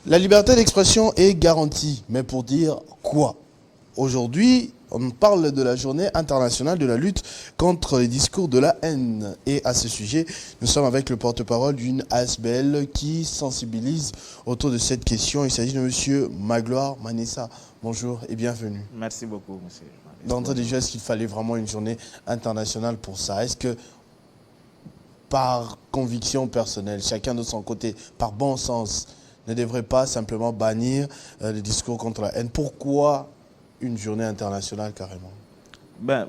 La liberté d'expression est garantie, mais pour dire quoi? Aujourd'hui, on parle de la journée internationale de la lutte contre les discours de la haine. Et à ce sujet, nous sommes avec le porte-parole d'une ASBL qui sensibilise autour de cette question. Il s'agit de M. Magloire Manessa. Bonjour et bienvenue. Merci beaucoup, monsieur. D'entrée déjà, est-ce qu'il fallait vraiment une journée internationale pour ça? Est-ce que, par conviction personnelle, chacun de son côté, par bon sens, ne devrait pas simplement bannir les discours contre la haine? Pourquoi une journée internationale carrément?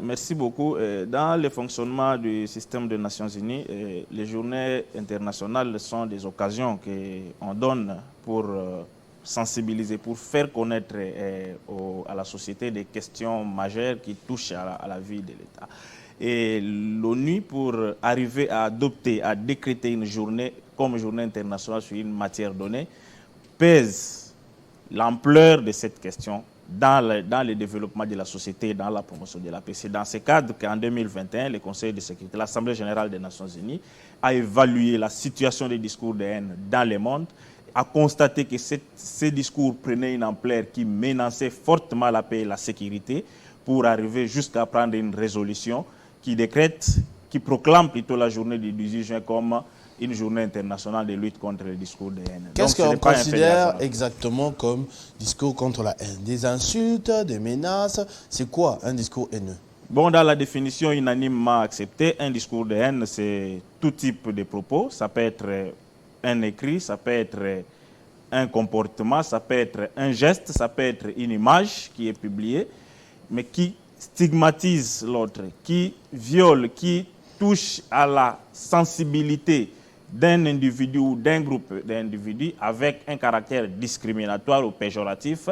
Merci beaucoup. Dans le fonctionnement du système des Nations Unies, les journées internationales sont des occasions qu'on donne pour sensibiliser, pour faire connaître à la société des questions majeures qui touchent à la vie de l'État. Et l'ONU, pour arriver à adopter, à décréter une journée comme journée internationale sur une matière donnée, pèse l'ampleur de cette question dans le développement de la société et dans la promotion de la paix. C'est dans ce cadre qu'en 2021, le Conseil de sécurité, l'Assemblée générale des Nations unies, a évalué la situation des discours de haine dans le monde, a constaté que ces discours prenaient une ampleur qui menaçait fortement la paix et la sécurité, pour arriver jusqu'à prendre une résolution qui décrète, qui proclame plutôt la journée du 18 juin comme une journée internationale de lutte contre le discours de haine. Qu'est-ce qu'on considère exactement comme discours contre la haine? Des insultes, des menaces? C'est quoi un discours haineux? Bon, dans la définition unanimement acceptée, un discours de haine, c'est tout type de propos. Ça peut être un écrit, ça peut être un comportement, ça peut être un geste, ça peut être une image qui est publiée, mais qui stigmatise l'autre, qui viole, qui touche à la sensibilité d'un individu ou d'un groupe d'individus avec un caractère discriminatoire ou péjoratif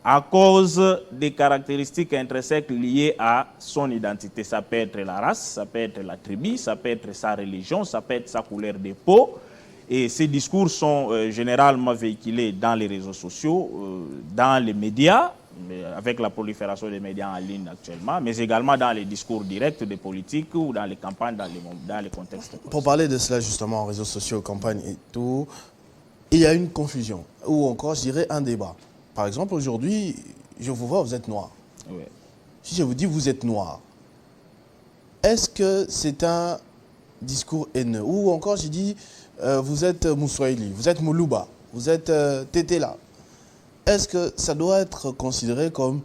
à cause des caractéristiques intrinsèques liées à son identité. Ça peut être la race, ça peut être la tribu, ça peut être sa religion, ça peut être sa couleur de peau. Et ces discours sont généralement véhiculés dans les réseaux sociaux, dans les médias, avec la prolifération des médias en ligne actuellement, mais également dans les discours directs des politiques ou dans les campagnes, dans les contextes. Pour parler de cela justement en réseaux sociaux, campagnes et tout, il y a une confusion, ou encore je dirais un débat. Par exemple, aujourd'hui, je vous vois, vous êtes noir. Oui. Si je vous dis vous êtes noir, est-ce que c'est un discours haineux? Ou encore je dis vous êtes Moussoaili, vous êtes Moulouba, vous êtes Tétéla. Est-ce que ça doit être considéré comme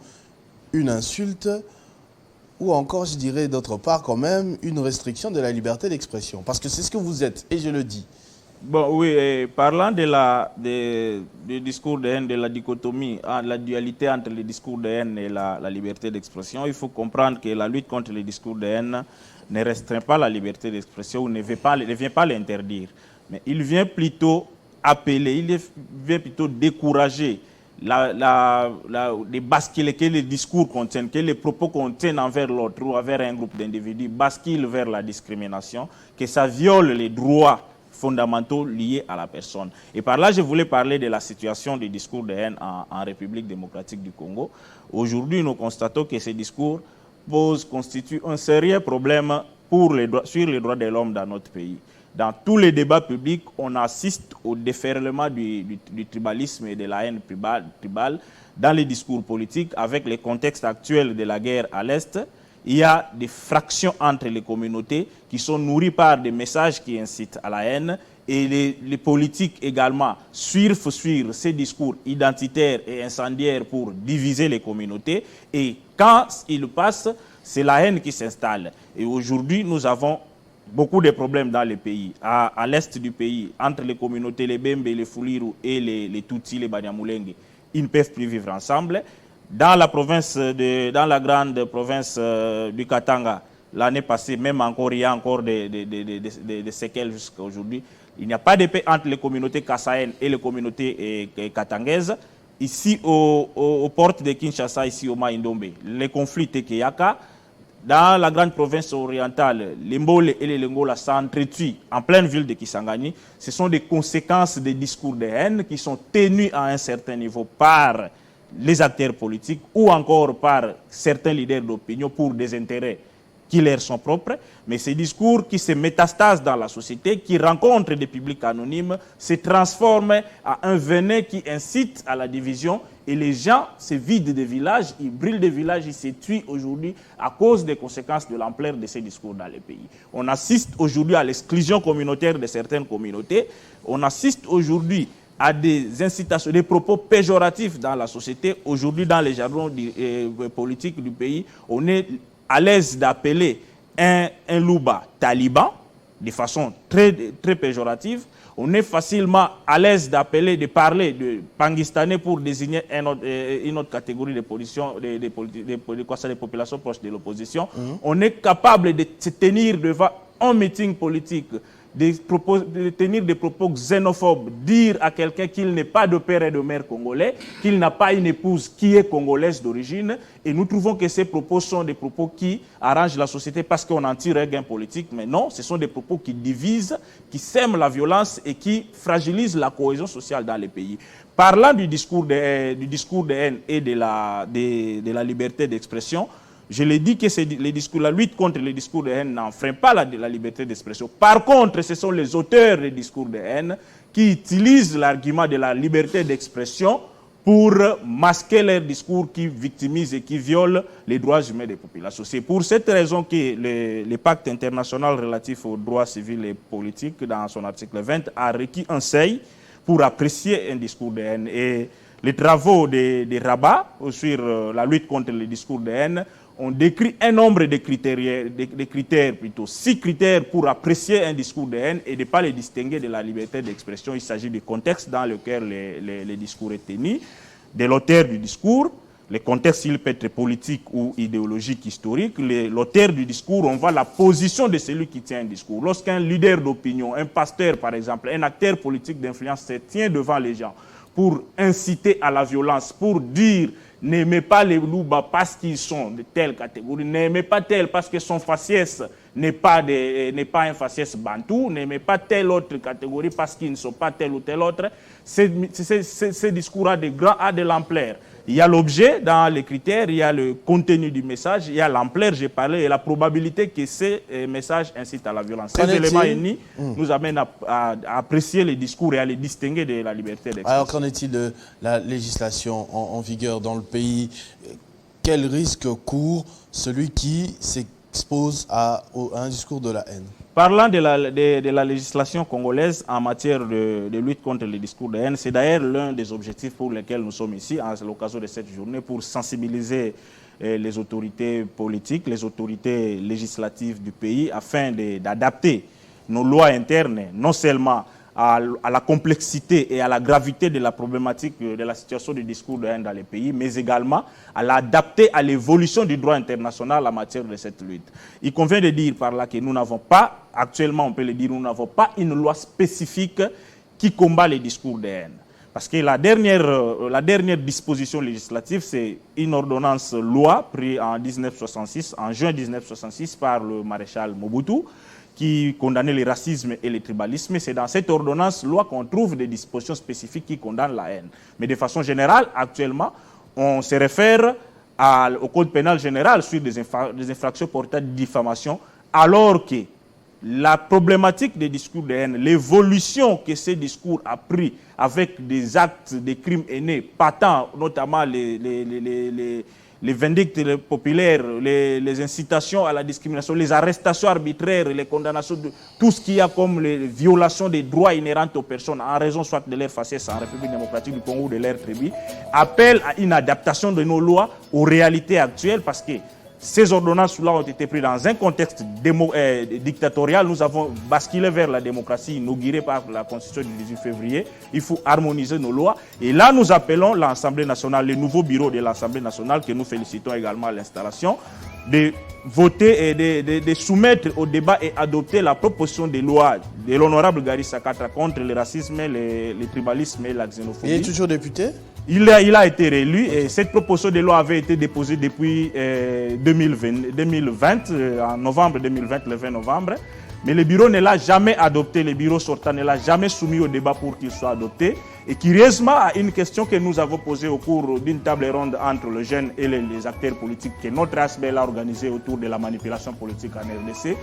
une insulte ou encore, je dirais d'autre part, quand même, une restriction de la liberté d'expression? Parce que c'est ce que vous êtes, et je le dis. Bon, oui, parlant du discours de haine, de la dichotomie, la dualité entre le discours de haine et la liberté d'expression, il faut comprendre que la lutte contre les discours de haine ne restreint pas la liberté d'expression ou ne vient pas l'interdire. Mais il vient plutôt appeler, il vient plutôt décourager les bascules que les discours contiennent, que les propos contiennent envers l'autre ou envers un groupe d'individus, basculent vers la discrimination, que ça viole les droits fondamentaux liés à la personne. Et par là, je voulais parler de la situation des discours de haine en République démocratique du Congo. Aujourd'hui, nous constatons que ces discours constituent un sérieux problème sur les droits de l'homme dans notre pays. Dans tous les débats publics, on assiste au déferlement du tribalisme et de la haine tribale dans les discours politiques. Avec le contexte actuel de la guerre à l'Est, il y a des fractions entre les communautés qui sont nourries par des messages qui incitent à la haine. Et les politiques également suivent ces discours identitaires et incendiaires pour diviser les communautés. Et quand ils passent, c'est la haine qui s'installe. Et aujourd'hui, nous avons beaucoup de problèmes dans le pays, à l'est du pays, entre les communautés, les Bembe, les Fuliru et les Tutsi, les Banyamulenge. Ils ne peuvent plus vivre ensemble. Dans la grande province du Katanga, l'année passée, même encore, il y a encore des séquelles jusqu'à aujourd'hui. Il n'y a pas de paix entre les communautés kassaïennes et les communautés katangaises. Ici, aux portes de Kinshasa, ici au Maïndombe, les conflits Tekeyaka. Dans la grande province orientale, les Mbole et les Lengola s'entretuent en pleine ville de Kisangani. Ce sont des conséquences des discours de haine qui sont tenus à un certain niveau par les acteurs politiques ou encore par certains leaders d'opinion pour des intérêts qui leur sont propres, mais ces discours qui se métastasent dans la société, qui rencontrent des publics anonymes, se transforment à un venin qui incite à la division et les gens se vident des villages, ils brûlent des villages, ils se tuent aujourd'hui à cause des conséquences de l'ampleur de ces discours dans les pays. On assiste aujourd'hui à l'exclusion communautaire de certaines communautés, on assiste aujourd'hui à des incitations, des propos péjoratifs dans la société. Aujourd'hui, dans les jargons politiques du pays, on est à l'aise d'appeler un Louba taliban, de façon très péjorative. On est facilement à l'aise de parler de Pangistanais pour désigner une autre catégorie de populations proches de l'opposition. On est capable de se tenir devant un meeting politique, de tenir des propos xénophobes, dire à quelqu'un qu'il n'est pas de père et de mère congolais, qu'il n'a pas une épouse qui est congolaise d'origine. Et nous trouvons que ces propos sont des propos qui arrangent la société parce qu'on en tire un gain politique. Mais non, ce sont des propos qui divisent, qui sèment la violence et qui fragilisent la cohésion sociale dans les pays. Parlant du discours de haine et de la liberté d'expression, je l'ai dit que la lutte contre les discours de haine n'enfreint pas la liberté d'expression. Par contre, ce sont les auteurs des discours de haine qui utilisent l'argument de la liberté d'expression pour masquer leurs discours qui victimisent et qui violent les droits humains des populations. C'est pour cette raison que le pacte international relatif aux droits civils et politiques, dans son article 20, a requis un seuil pour apprécier un discours de haine. Et les travaux de Rabat sur la lutte contre les discours de haine on décrit un nombre de critères, plutôt 6 critères pour apprécier un discours de haine et de ne pas les distinguer de la liberté d'expression. Il s'agit du contexte dans lequel les discours est tenu, de l'auteur du discours, le contexte il peut être politique ou idéologique, historique, l'auteur du discours, on voit la position de celui qui tient un discours. Lorsqu'un leader d'opinion, un pasteur par exemple, un acteur politique d'influence se tient devant les gens pour inciter à la violence, pour dire n'aimez pas les Louba parce qu'ils sont de telle catégorie, n'aimez pas tel parce que son faciès n'est pas un faciès bantou, n'aimez pas telle autre catégorie parce qu'ils ne sont pas tel ou tel autre. Ce discours a de l'ampleur. Il y a l'objet dans les critères, il y a le contenu du message, il y a l'ampleur, j'ai parlé, et la probabilité que ces messages incitent à la violence. Ces éléments unis nous amènent à apprécier les discours et à les distinguer de la liberté d'expression. Alors qu'en est-il de la législation en vigueur dans le pays? Quel risque court celui qui s'expose à un discours de la haine? Parlant de la législation congolaise en matière de lutte contre les discours de haine, c'est d'ailleurs l'un des objectifs pour lesquels nous sommes ici à l'occasion de cette journée, pour sensibiliser les autorités politiques, les autorités législatives du pays, afin d'adapter nos lois internes, non seulement à la complexité et à la gravité de la problématique de la situation du discours de haine dans les pays, mais également à l'adapter à l'évolution du droit international en matière de cette lutte. Il convient de dire par là que nous n'avons pas, actuellement on peut le dire, nous n'avons pas une loi spécifique qui combat les discours de haine. Parce que la dernière disposition législative, c'est une ordonnance loi prise en 1966, en juin 1966 par le maréchal Mobutu, qui condamnait le racisme et le tribalisme. C'est dans cette ordonnance loi qu'on trouve des dispositions spécifiques qui condamnent la haine. Mais de façon générale, actuellement, on se réfère au Code pénal général sur des infractions portées de diffamation, alors que la problématique des discours de haine, l'évolution que ces discours a pris avec des actes, des crimes haineux, patents, notamment les vindictes populaires, les incitations à la discrimination, les arrestations arbitraires, les condamnations de tout ce qu'il y a comme les violations des droits inhérents aux personnes en raison soit de leur faciès en République démocratique du Congo ou de leur tribu, appellent à une adaptation de nos lois aux réalités actuelles parce que ces ordonnances-là ont été prises dans un contexte dictatorial. Nous avons basculé vers la démocratie inaugurée par la Constitution du 18 février. Il faut harmoniser nos lois. Et là, nous appelons l'Assemblée nationale, le nouveau bureau de l'Assemblée nationale, que nous félicitons également à l'installation, de voter et de soumettre au débat et adopter la proposition de loi de l'honorable Gary Sakatra contre le racisme, le tribalisme et la xénophobie. Il est toujours député ? Il a été réélu et cette proposition de loi avait été déposée depuis 2020, en novembre 2020, le 20 novembre. Mais le bureau ne l'a jamais adopté, le bureau sortant ne l'a jamais soumis au débat pour qu'il soit adopté. Et curieusement, à une question que nous avons posée au cours d'une table ronde entre le jeune et les acteurs politiques que notre ASBL a organisé autour de la manipulation politique en RDC,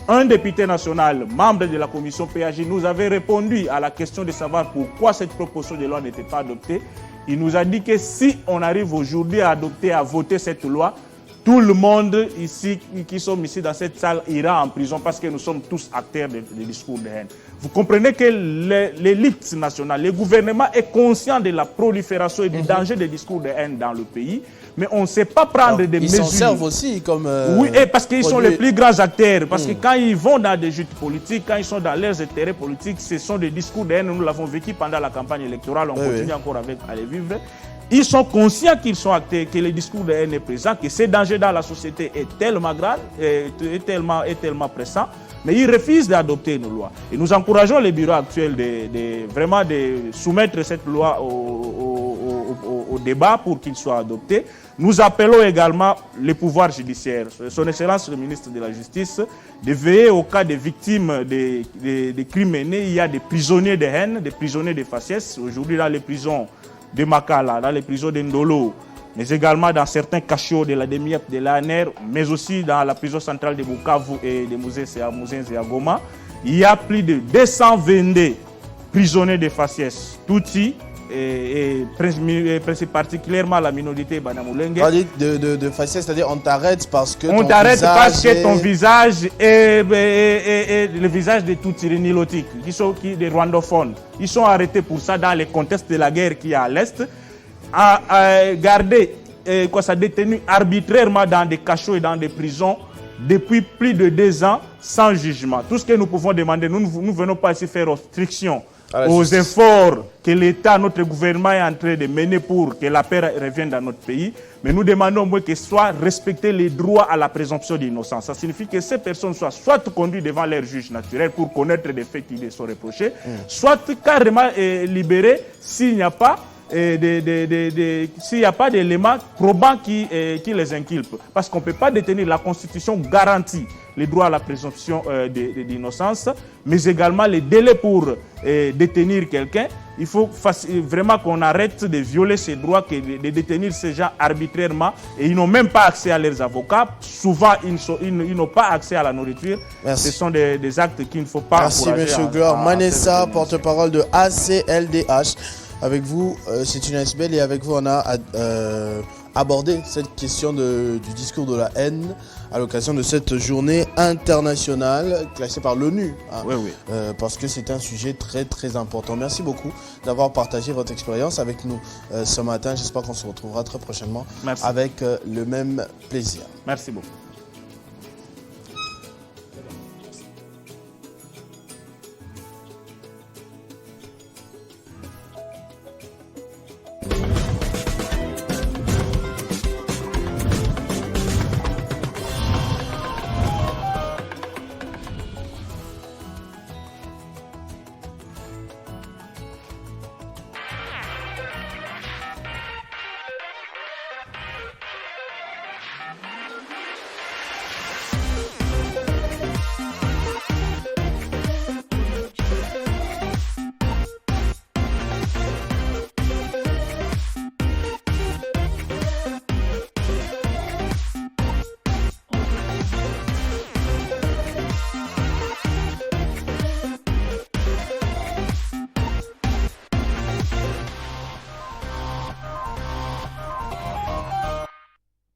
un député national, membre de la commission PAJ, nous avait répondu à la question de savoir pourquoi cette proposition de loi n'était pas adoptée. Il nous a dit que si on arrive aujourd'hui à adopter, à voter cette loi, tout le monde ici, qui sommes ici dans cette salle, ira en prison parce que nous sommes tous acteurs de discours de haine. Vous comprenez que l'élite nationale, le gouvernement est conscient de la prolifération et du danger des discours de haine dans le pays, mais on ne sait pas prendre des mesures. Ils s'en servent aussi comme... oui, et parce qu'ils sont les plus grands acteurs. Parce que quand ils vont dans des joutes politiques, quand ils sont dans leurs intérêts politiques, ce sont des discours de haine. Nous l'avons vécu pendant la campagne électorale, on continue encore à les vivre. Ils sont conscients qu'ils sont acteurs, que le discours de haine est présent, que ce danger dans la société est tellement grand, est tellement pressant, mais ils refusent d'adopter une loi. Et nous encourageons les bureaux actuels vraiment de soumettre cette loi au débat pour qu'il soit adopté. Nous appelons également le pouvoir judiciaire, son Excellence le ministre de la Justice, de veiller au cas des victimes des crimes menés. Il y a des prisonniers de haine, des prisonniers de faciès. Aujourd'hui, dans les prisons de Makala, dans les prisons de Ndolo, mais également dans certains cachots de la DEMIEP, de l'ANR, mais aussi dans la prison centrale de Bukavu et de Mouzens et à Goma. Il y a plus de 222 prisonniers de faciès, Tutsi, et particulièrement la minorité Banyamulenge. De faciès, c'est-à-dire on t'arrête parce que ton visage est le visage de Tutsi, les Nilotiques, qui sont des rwandophones. Ils sont arrêtés pour ça dans le contexte de la guerre qui est à l'Est, gardés, détenus arbitrairement dans des cachots et dans des prisons depuis plus de 2 ans sans jugement. Tout ce que nous pouvons demander, nous ne venons pas ici faire obstruction aux efforts que l'État, notre gouvernement est en train de mener pour que la paix revienne dans notre pays. Mais nous demandons au moins que soient respectés les droits à la présomption d'innocence. Ça signifie que ces personnes soient soit conduites devant leur juge naturel pour connaître des faits qui les sont reprochés, soit carrément libérées s'il n'y a pas d'éléments probants qui les inculpent. Parce qu'on ne peut pas détenir, la Constitution garantit les droits à la présomption d'innocence, mais également les délais pour détenir quelqu'un. Il faut vraiment qu'on arrête de violer ces droits, de détenir ces gens arbitrairement. Et ils n'ont même pas accès à leurs avocats. Souvent, ils n'ont pas accès à la nourriture. Merci. Ce sont des actes qu'il ne faut pas encourager. Merci, M. Gloire. Manessa, porte-parole de ACLDH. Avec vous, c'est une ASBL et avec vous, on a abordé cette question du discours de la haine à l'occasion de cette journée internationale classée par l'ONU. Hein, oui. Parce que c'est un sujet très très important. Merci beaucoup d'avoir partagé votre expérience avec nous ce matin. J'espère qu'on se retrouvera très prochainement. Merci. Avec le même plaisir. Merci beaucoup.